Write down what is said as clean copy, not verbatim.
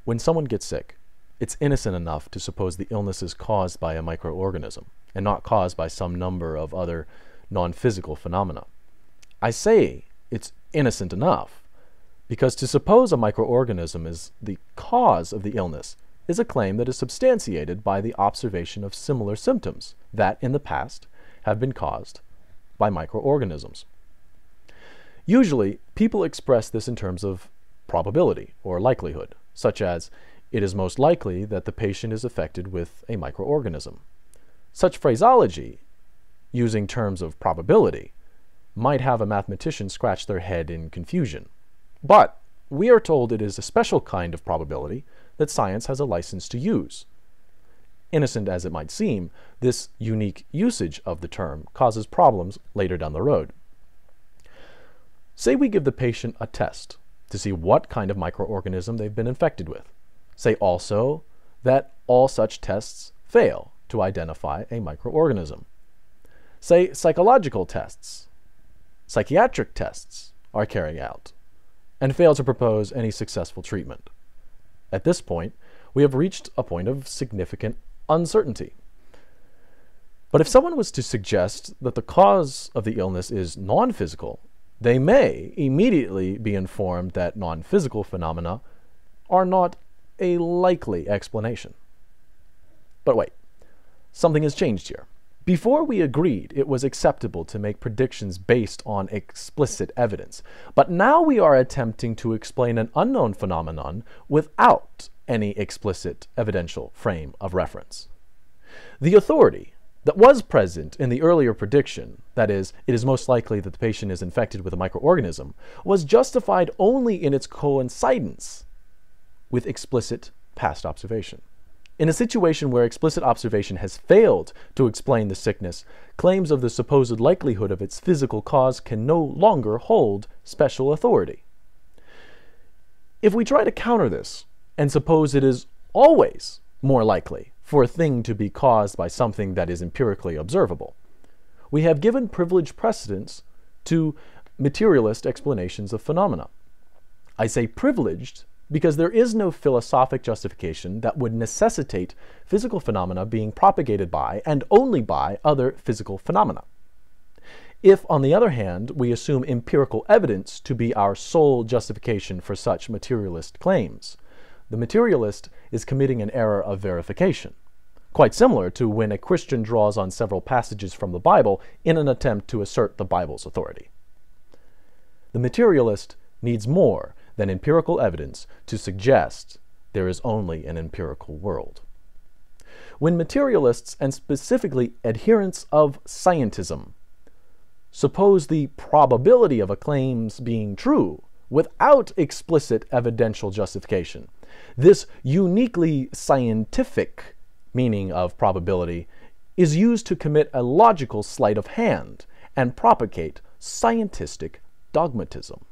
When someone gets sick, it's innocent enough to suppose the illness is caused by a microorganism and not caused by some number of other non-physical phenomena. I say it's innocent enough because to suppose a microorganism is the cause of the illness is a claim that is substantiated by the observation of similar symptoms that in the past have been caused by microorganisms. Usually, people express this in terms of probability or likelihood, such as, it is most likely that the patient is affected with a microorganism. Such phraseology, using terms of probability, might have a mathematician scratch their head in confusion. But we are told it is a special kind of probability that science has a license to use. Innocent as it might seem, this unique usage of the term causes problems later down the road. Say we give the patient a test to see what kind of microorganism they've been infected with. Say also that all such tests fail to identify a microorganism. Say psychological tests, psychiatric tests are carried out and fail to propose any successful treatment. At this point, we have reached a point of significant uncertainty. But if someone was to suggest that the cause of the illness is non-physical, they may immediately be informed that non-physical phenomena are not a likely explanation. But wait, something has changed here. Before we agreed it was acceptable to make predictions based on explicit evidence, but now we are attempting to explain an unknown phenomenon without any explicit evidential frame of reference. The authority that was present in the earlier prediction, that is, it is most likely that the patient is infected with a microorganism, was justified only in its coincidence with explicit past observation. In a situation where explicit observation has failed to explain the sickness, claims of the supposed likelihood of its physical cause can no longer hold special authority. If we try to counter this and suppose it is always more likely for a thing to be caused by something that is empirically observable, we have given privileged precedence to materialist explanations of phenomena. I say privileged because there is no philosophic justification that would necessitate physical phenomena being propagated by and only by other physical phenomena. If, on the other hand, we assume empirical evidence to be our sole justification for such materialist claims, the materialist is committing an error of verification, quite similar to when a Christian draws on several passages from the Bible in an attempt to assert the Bible's authority. The materialist needs more than empirical evidence to suggest there is only an empirical world. When materialists, and specifically adherents of scientism, suppose the probability of a claim's being true without explicit evidential justification, this uniquely scientific meaning of probability is used to commit a logical sleight of hand and propagate scientific dogmatism.